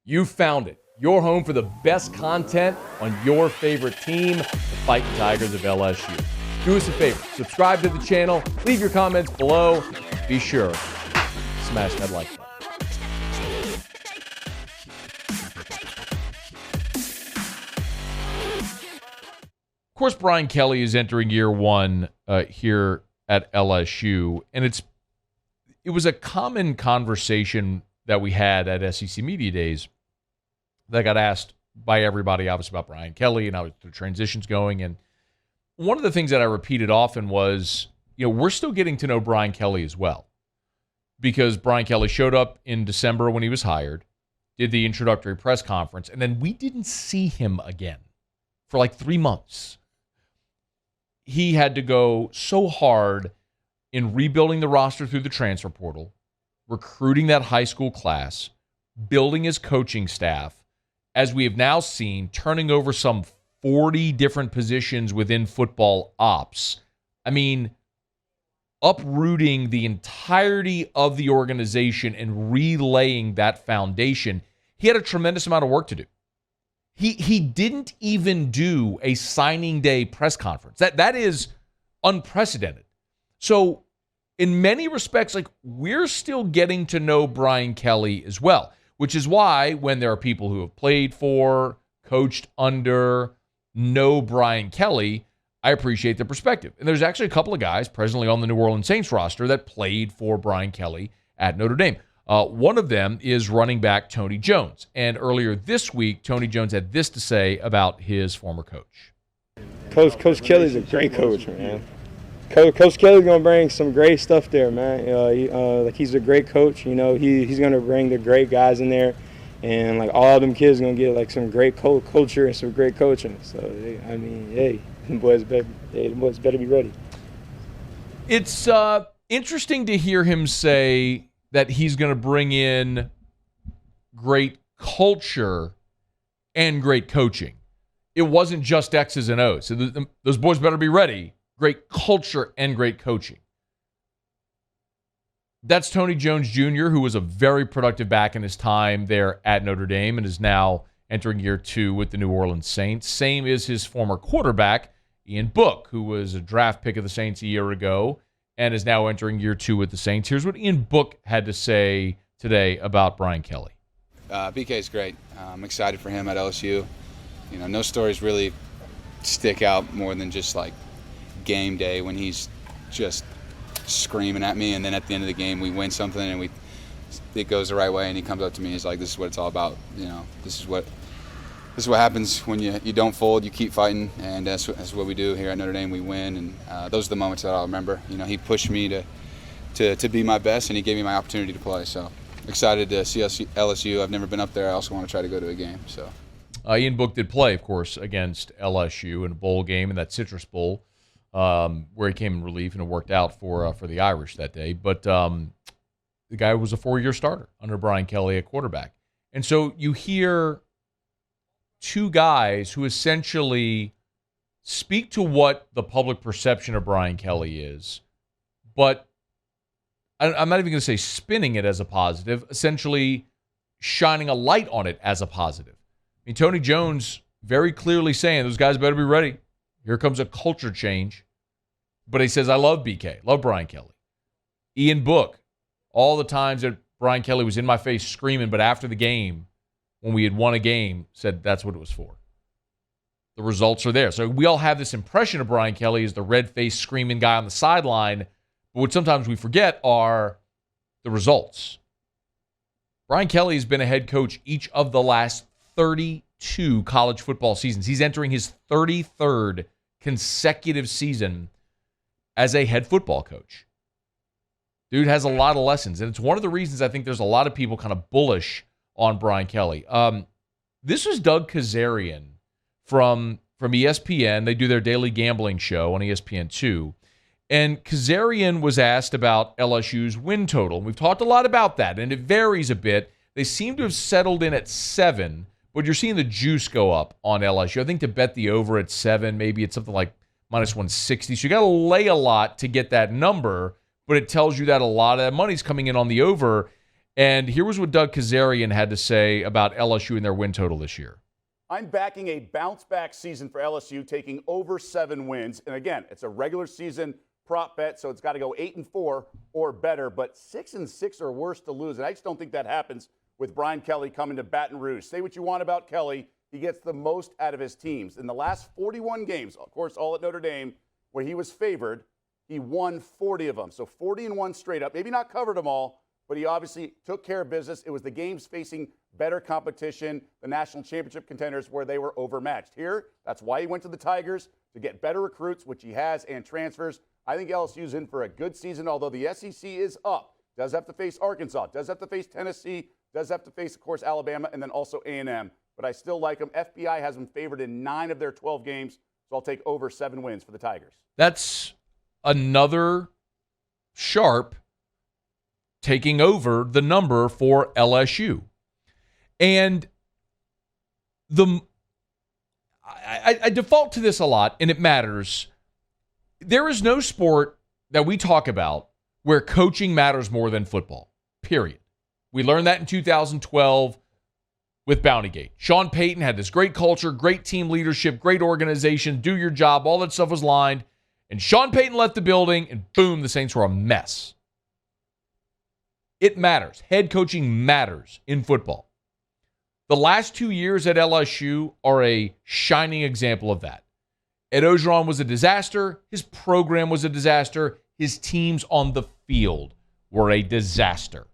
You found it. Your home for the best content on your favorite team, the Fighting Tigers of LSU. Do us a favor. Subscribe to the channel. Leave your comments below. Be sure to smash that like button. Of course, Brian Kelly is entering year one here at LSU, and it was a common conversation that we had at SEC Media Days that got asked by everybody, obviously, about Brian Kelly and how the transition's going. And one of the things that I repeated often was, we're still getting to know Brian Kelly as well, because Brian Kelly showed up in December when he was hired, did the introductory press conference, and then we didn't see him again for like 3 months. He had to go so hard in rebuilding the roster through the transfer portal, recruiting that high school class, building his coaching staff, as we have now seen, turning over some 40 different positions within football ops. I mean, uprooting the entirety of the organization and relaying that foundation. He had a tremendous amount of work to do. He didn't even do a signing day press conference. That is unprecedented. So in many respects, we're still getting to know Brian Kelly as well, which is why when there are people who have played for, coached under, know Brian Kelly, I appreciate the perspective. And there's actually a couple of guys presently on the New Orleans Saints roster that played for Brian Kelly at Notre Dame. One of them is running back Tony Jones. And earlier this week, Tony Jones had this to say about his former coach. Coach Kelly's a great coach, man. Coach Kelly's going to bring some great stuff there, man. He's a great coach. He's going to bring the great guys in there. And, all them kids are going to get, some great culture and some great coaching. So, the boys better be ready. It's interesting to hear him say that he's going to bring in great culture and great coaching. It wasn't just X's and O's. So those boys better be ready. Great culture and great coaching. That's Tony Jones Jr., who was a very productive back in his time there at Notre Dame and is now entering year two with the New Orleans Saints. Same is his former quarterback, Ian Book, who was a draft pick of the Saints a year ago and is now entering year two with the Saints. Here's what Ian Book had to say today about Brian Kelly. BK is great. I'm excited for him at LSU. No stories really stick out more than just game day when he's just screaming at me, and then at the end of the game we win something and it goes the right way, and he comes up to me, he's like, this is what it's all about. This is what happens when you don't fold, you keep fighting, and that's what we do here at Notre Dame. We win, and those are the moments that I'll remember. He pushed me to be my best, and he gave me my opportunity to play. So excited to see LSU. I've never been up there. I also want to try to go to a game. So Ian Book did play, of course, against LSU in a bowl game, in that Citrus Bowl, where he came in relief, and it worked out for the Irish that day. But the guy was a 4-year starter under Brian Kelly at quarterback. And so you hear two guys who essentially speak to what the public perception of Brian Kelly is, but I'm not even going to say spinning it as a positive, essentially shining a light on it as a positive. Tony Jones very clearly saying those guys better be ready. Here comes a culture change. But he says, I love BK, love Brian Kelly. Ian Book, all the times that Brian Kelly was in my face screaming, but after the game, when we had won a game, said that's what it was for. The results are there. So we all have this impression of Brian Kelly as the red-faced screaming guy on the sideline, but what sometimes we forget are the results. Brian Kelly has been a head coach each of the last 32 college football seasons. He's entering his 33rd consecutive season as a head football coach. Dude has a lot of lessons, and it's one of the reasons I think there's a lot of people kind of bullish on Brian Kelly. This was Doug Kazarian from ESPN. They do their daily gambling show on ESPN2. And Kazarian was asked about LSU's win total. We've talked a lot about that, and it varies a bit. They seem to have settled in at 7, but you're seeing the juice go up on LSU. I think to bet the over at 7, maybe it's something like minus 160. So you got to lay a lot to get that number, but it tells you that a lot of that money's coming in on the over. And here was what Doug Kazarian had to say about LSU and their win total this year. I'm backing a bounce-back season for LSU, taking over 7 wins. And again, it's a regular season prop bet, so it's got to go 8-4 or better. But 6-6 or worse to lose, and I just don't think that happens with Brian Kelly coming to Baton Rouge. Say what you want about Kelly, he gets the most out of his teams. In the last 41 games, of course, all at Notre Dame, where he was favored, he won 40 of them. So 40-1 straight up. Maybe not covered them all, but he obviously took care of business. It was the games facing better competition, the national championship contenders, where they were overmatched. Here, that's why he went to the Tigers, to get better recruits, which he has, and transfers. I think LSU's in for a good season, although the SEC is up. Does have to face Arkansas, does have to face Tennessee, does have to face, of course, Alabama, and then also A&M. But I still like them. FBI has them favored in 9 of their 12 games, so I'll take over 7 wins for the Tigers. That's another sharp taking over the number for LSU. And I default to this a lot, and it matters. There is no sport that we talk about where coaching matters more than football, period. We learned that in 2012 with Bountygate. Sean Payton had this great culture, great team leadership, great organization, do your job, all that stuff was lined. And Sean Payton left the building, and boom, the Saints were a mess. It matters. Head coaching matters in football. The last 2 years at LSU are a shining example of that. Ed Ogeron was a disaster. His program was a disaster. His teams on the field were a disaster.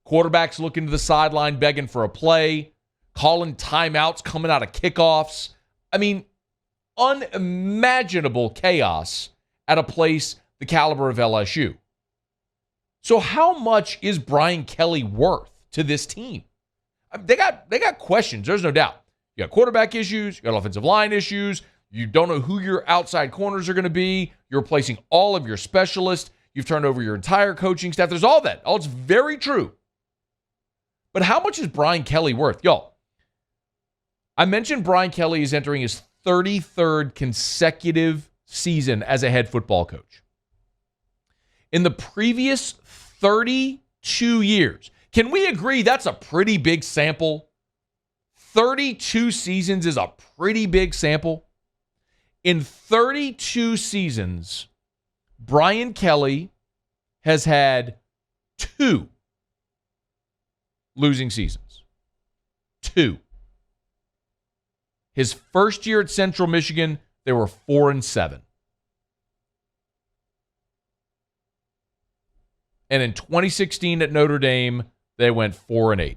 Quarterbacks looking to the sideline begging for a play, calling timeouts coming out of kickoffs. I mean, unimaginable chaos at a place the caliber of LSU. So how much is Brian Kelly worth to this team? I mean, they got questions, there's no doubt. You got quarterback issues, you got offensive line issues, you don't know who your outside corners are going to be, you're replacing all of your specialists, you've turned over your entire coaching staff. There's all that. All it's very true. But how much is Brian Kelly worth? Y'all, I mentioned Brian Kelly is entering his 33rd consecutive season as a head football coach. In the previous 32 years, can we agree that's a pretty big sample? 32 seasons is a pretty big sample. In 32 seasons, Brian Kelly has had 2 losing seasons. 2. His first year at Central Michigan, they were 4-7. And in 2016 at Notre Dame, they went 4-8.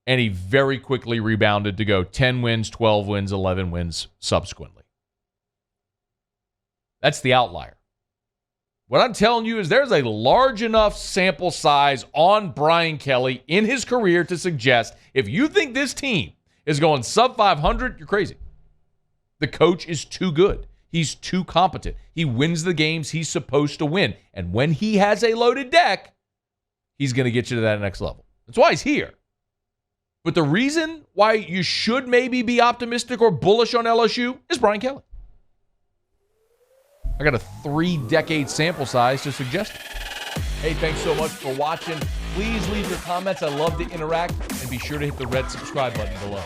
And he very quickly rebounded to go 10 wins, 12 wins, 11 wins subsequently. That's the outlier. What I'm telling you is there's a large enough sample size on Brian Kelly in his career to suggest if you think this team is going sub 500, you're crazy. The coach is too good. He's too competent. He wins the games he's supposed to win. And when he has a loaded deck, he's going to get you to that next level. That's why he's here. But the reason why you should maybe be optimistic or bullish on LSU is Brian Kelly. I got a 3-decade sample size to suggest it. Hey, thanks so much for watching. Please leave your comments. I love to interact. And be sure to hit the red subscribe button below.